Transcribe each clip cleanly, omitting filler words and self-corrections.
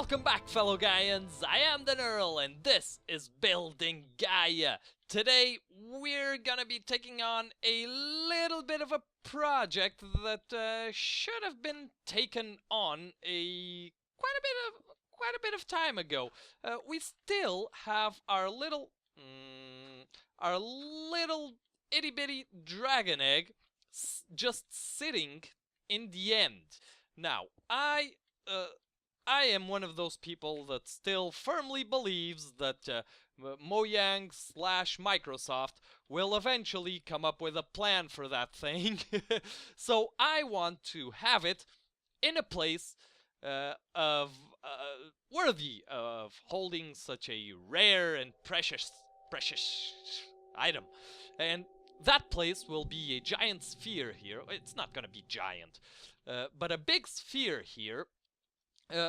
Welcome back, fellow Gaians. I am the Earl, and this is Building Gaia. Today, we're gonna be taking on a little bit of a project that should have been taken on quite a bit of time ago. We still have our little itty bitty dragon egg just sitting in the end. Now, I am one of those people that still firmly believes that Mojang / Microsoft will eventually come up with a plan for that thing. So I want to have it in a place worthy of holding such a rare and precious item. And that place will be a giant sphere here. It's not gonna be giant, but a big sphere here.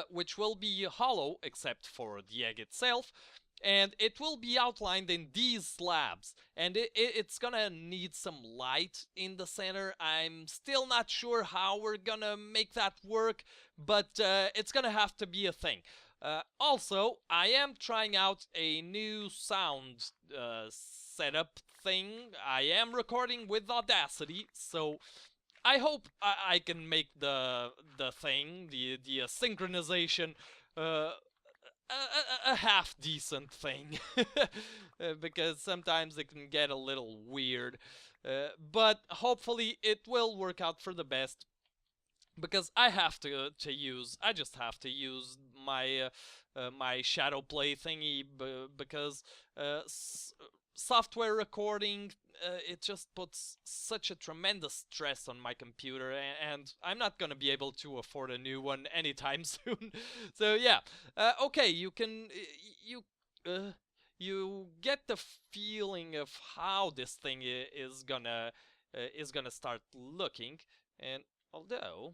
Which will be hollow except for the egg itself, and it will be outlined in these slabs, and it's gonna need some light in the center. I'm still not sure how we're gonna make that work, but it's gonna have to be a thing. Also, I am trying out a new sound setup thing. I am recording with Audacity, so I hope I can make the thing, the synchronization, a half decent thing, because sometimes it can get a little weird, but hopefully it will work out for the best. Because I just have to use my my shadow play thingy, because software recording, it just puts such a tremendous stress on my computer, and I'm not gonna be able to afford a new one anytime soon. So yeah, okay, you get the feeling of how this thing is gonna start looking. And although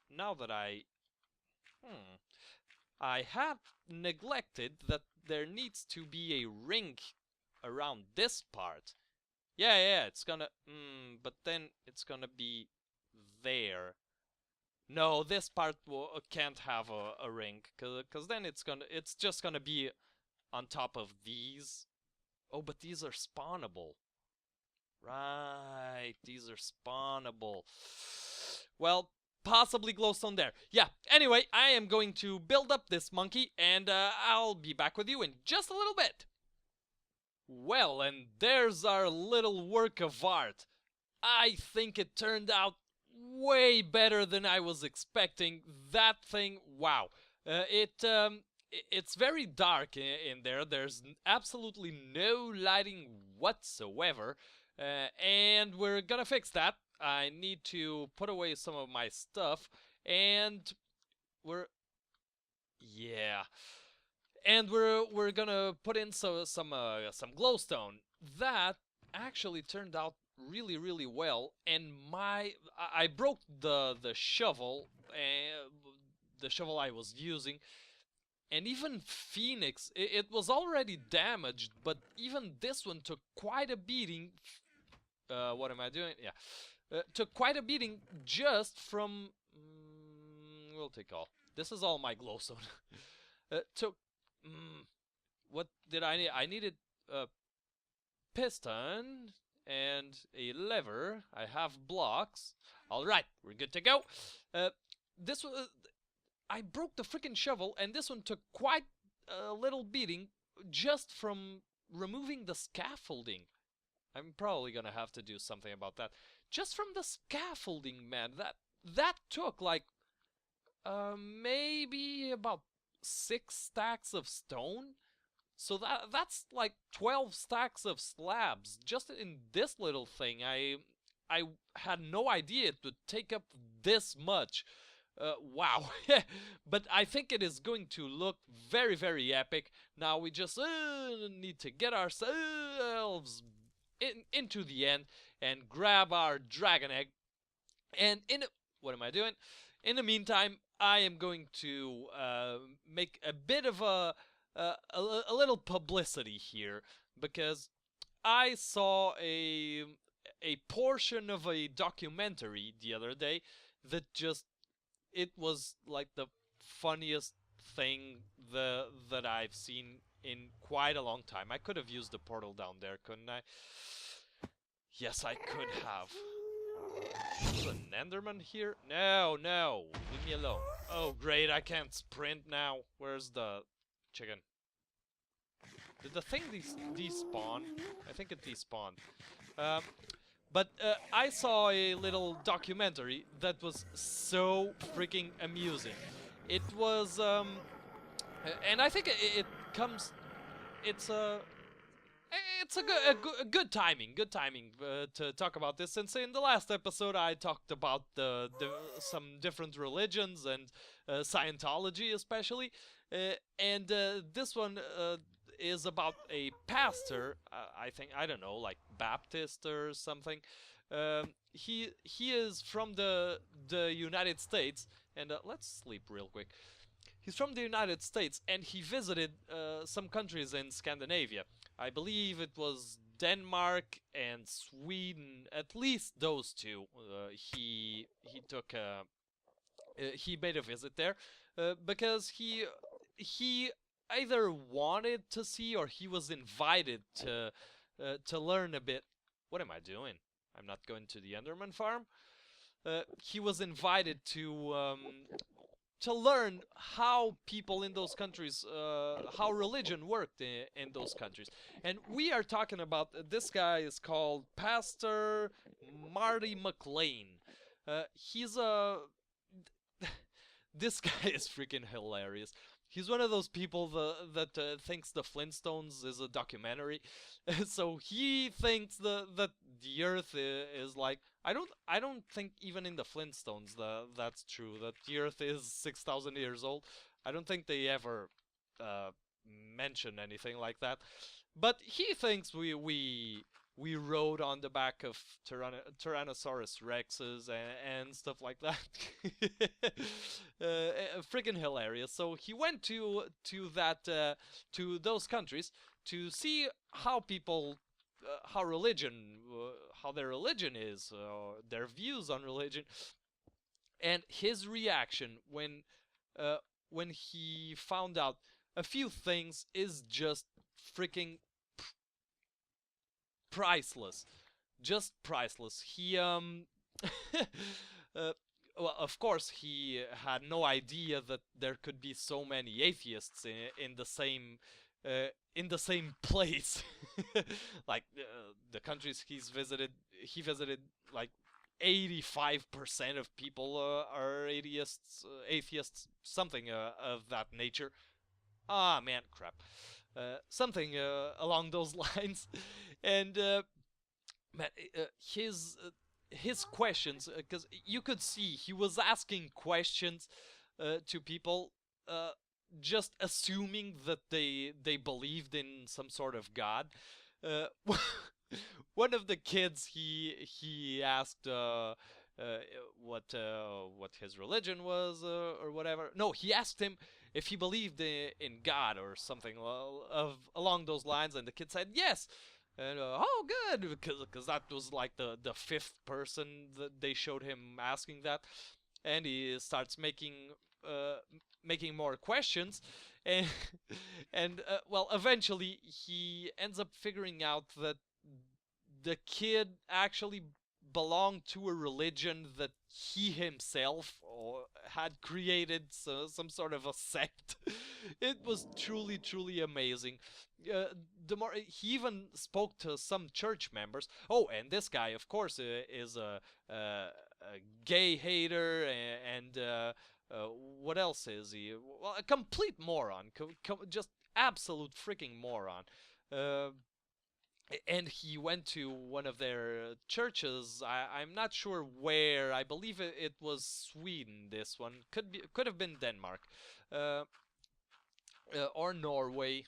now that I have neglected that there needs to be a ring around this part. Yeah, it's gonna, but then it's gonna be there. No, this part can't have a ring, cause then it's just gonna be on top of these. Oh, but these are spawnable. Right, these are spawnable. Well, possibly glowstone there. Yeah, anyway, I am going to build up this monkey, and I'll be back with you in just a little bit. Well, and there's our little work of art. I think it turned out way better than I was expecting. That thing, wow. It's very dark in there. There's absolutely no lighting whatsoever. And we're gonna fix that. I need to put away some of my stuff, and we're gonna put in some glowstone. That actually turned out really well, and I broke the shovel, the shovel I was using. And even Phoenix, it was already damaged, but even this one took quite a beating. What am I doing? Yeah. Took quite a beating just from... we'll take all. This is all my glowstone. Took... what did I need? I needed a piston and a lever. I have blocks. Alright, we're good to go. This was... I broke the freaking shovel, and this one took quite a little beating just from removing the scaffolding. I'm probably gonna have to do something about that. Just from the scaffolding, man. That took like maybe about 6 stacks of stone. So that's like 12 stacks of slabs just in this little thing. I had no idea it would take up this much. Wow. But I think it is going to look very epic. Now we just need to get ourselves into the end and grab our dragon egg. And what am I doing? In the meantime, I am going to make a bit of a little publicity here, because I saw a portion of a documentary the other day that just, it was like the funniest thing that I've seen in quite a long time. I could have used the portal down there, couldn't I? Yes, I could have. Is an Enderman here? No, no, leave me alone. Oh great, I can't sprint now. Where's the chicken? Did the thing despawn? I think it despawned. But I saw a little documentary that was so freaking amusing. It was, and I think it comes, it's a good timing to talk about this, since in the last episode I talked about some different religions and Scientology especially, and this one is about a pastor, I don't know, like Baptist or something. He is from the United States, and let's sleep real quick. He's from the United States, and he visited some countries in Scandinavia. I believe it was Denmark and Sweden, at least those two. He made a visit there because he either wanted to see or he was invited to learn a bit. What am I doing? I'm not going to the Enderman farm. He was invited to learn how people in those countries, how religion worked in those countries. And we are talking about, this guy is called Pastor Marty McLean. He's a... This guy is freaking hilarious. He's one of those people that thinks the Flintstones is a documentary. So he thinks that the Earth is like... I don't think even in the Flintstones that's true, that the Earth is 6,000 years old. I don't think they ever mention anything like that. But he thinks we rode on the back of Tyrannosaurus Rexes and stuff like that. Freaking hilarious. So he went to those countries to see how people, how their religion is, their views on religion, and his reaction when he found out a few things is just freaking priceless. Just priceless. He well, of course he had no idea that there could be so many atheists in the same place. Like the countries he visited like 85% of people are atheists, something of that nature. Ah man, crap. Something along those lines. And man, his questions, because you could see he was asking questions to people, just assuming that they believed in some sort of god. One of the kids, he asked what his religion was, or whatever. No, he asked him if he believed in God or something along those lines, and the kid said yes. And oh, good, because that was like the fifth person that they showed him asking that, and he starts making more questions, and well, eventually he ends up figuring out that the kid actually belonged to a religion that he himself had created, so some sort of a sect. It was truly amazing. The more he even spoke to some church members. Oh, and this guy, of course, is a gay hater, and what else is he? Well, a complete moron, just absolute freaking moron. And he went to one of their churches. I'm not sure where. I believe it was Sweden. This one could have been Denmark, or Norway.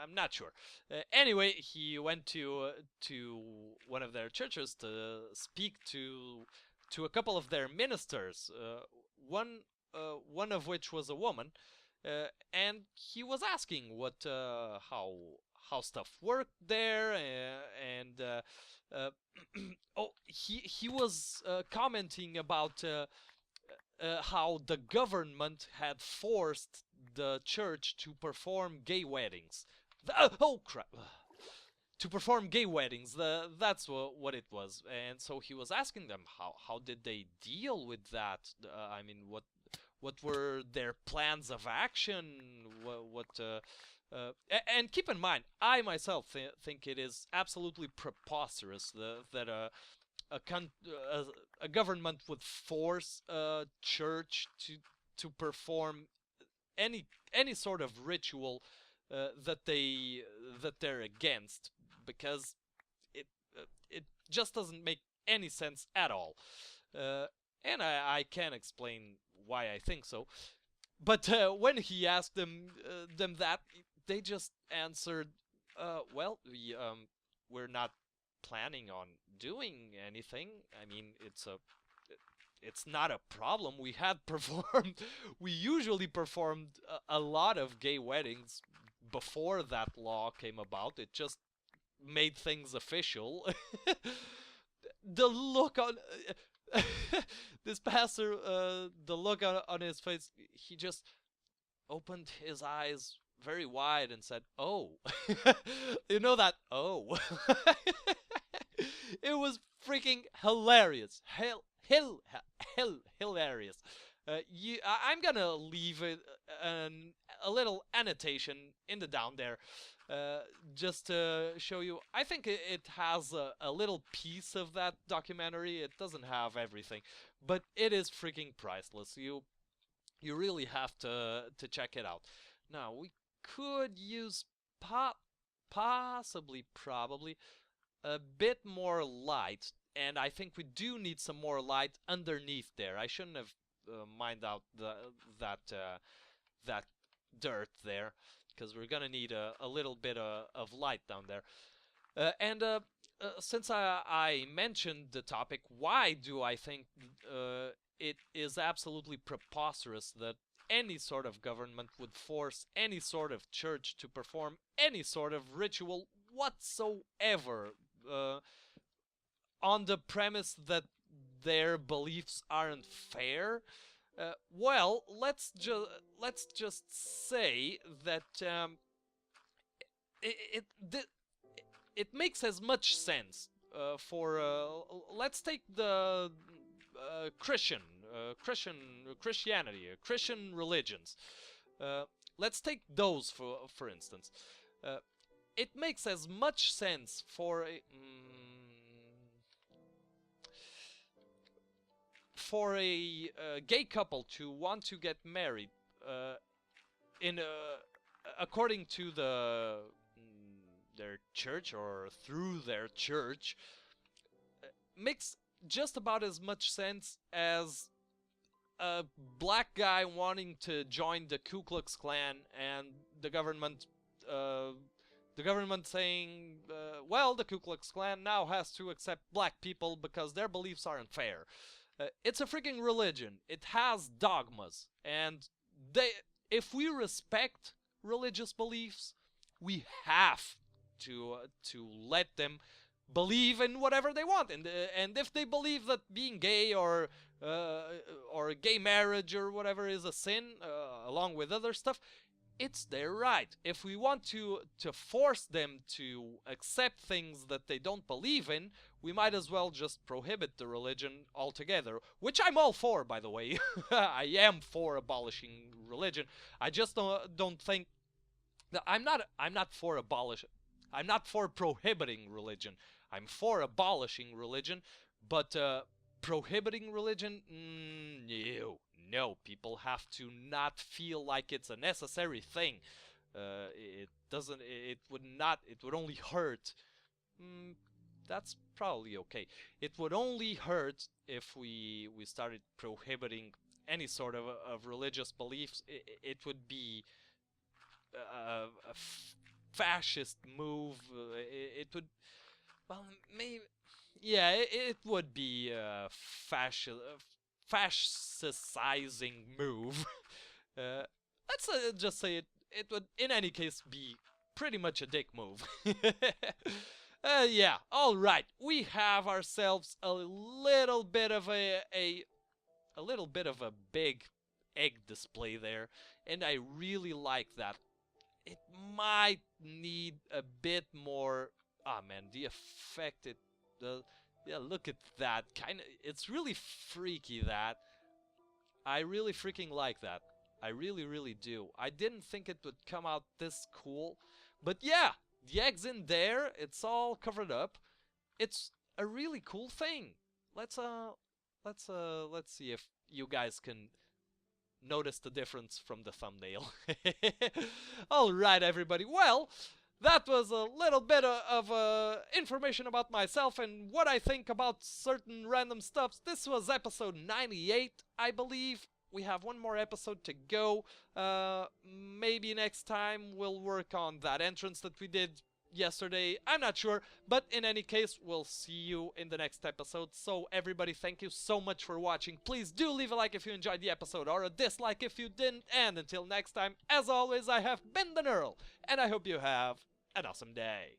I'm not sure. Anyway, he went to one of their churches to speak to a couple of their ministers. One of which was a woman, and he was asking how stuff worked there, and oh, he was commenting about how the government had forced the church to perform gay weddings. Oh crap! To perform gay weddings. That's what it was. And so he was asking them how did they deal with that. I mean, what were their plans of action? And keep in mind, I myself think it is absolutely preposterous that a government would force a church to perform any sort of ritual that they're against, because it just doesn't make any sense at all. And I can't explain why I think so. But when he asked them that, they just answered, "Well, we're not planning on doing anything. I mean, it's not a problem. We had performed, we usually performed a lot of gay weddings before that law came about. It just made things official." The look on this pastor, the look on his face, he just opened his eyes very wide and said, "Oh." You know that, "Oh." It was freaking hilarious. Hilarious. I'm gonna leave a little annotation in the down there, just to show you. I think it has a little piece of that documentary. It doesn't have everything, but it is freaking priceless. You really have to check it out. Now, we could use possibly, probably, a bit more light, and I think we do need some more light underneath there. I shouldn't have mined out that dirt there, because we're gonna need a little bit of light down there. And since I mentioned the topic, why do I think it is absolutely preposterous that any sort of government would force any sort of church to perform any sort of ritual whatsoever, on the premise that their beliefs aren't fair? Well, let's just say that it makes as much sense for let's take the Christianity, Christian religions. Let's take those for instance. It makes as much sense for a gay couple to want to get married according to their church, or through their church, makes just about as much sense as a black guy wanting to join the Ku Klux Klan and the government saying, well, the Ku Klux Klan now has to accept black people because their beliefs aren't fair. It's a freaking religion. It has dogmas, and if we respect religious beliefs, we have to let them believe in whatever they want. And if they believe that being gay or gay marriage or whatever is a sin, along with other stuff, it's their right. If we want to force them to accept things that they don't believe in, we might as well just prohibit the religion altogether, which I'm all for, by the way. I am for abolishing religion. I just don't think that I'm not for prohibiting religion. I'm for abolishing religion, but prohibiting religion, no. People have to not feel like it's a necessary thing. It would only hurt. That's probably okay. It would only hurt if we started prohibiting any sort of religious beliefs. It would be a fascist move. It would, well, maybe, yeah, it would be a fascicizing move. Let's just say it would, in any case, be pretty much a dick move. Yeah, alright, we have ourselves a little bit of a big egg display there, and I really like that. It might need a bit more. Ah, man, the effect it does. Yeah, look at that. It's really freaky, that. I really freaking like that. I really, really do. I didn't think it would come out this cool. But yeah, the egg's in there. It's all covered up. It's a really cool thing. Let's see if you guys can notice the difference from the thumbnail. Alright, everybody. Well, that was a little bit of information about myself and what I think about certain random stuffs. This was episode 98, I believe. We have one more episode to go. Maybe next time we'll work on that entrance that we did yesterday. I'm not sure, but in any case, we'll see you in the next episode. So everybody, thank you so much for watching. Please do leave a like if you enjoyed the episode, or a dislike if you didn't. And until next time, as always, I have been the Knurl, and I hope you have an awesome day.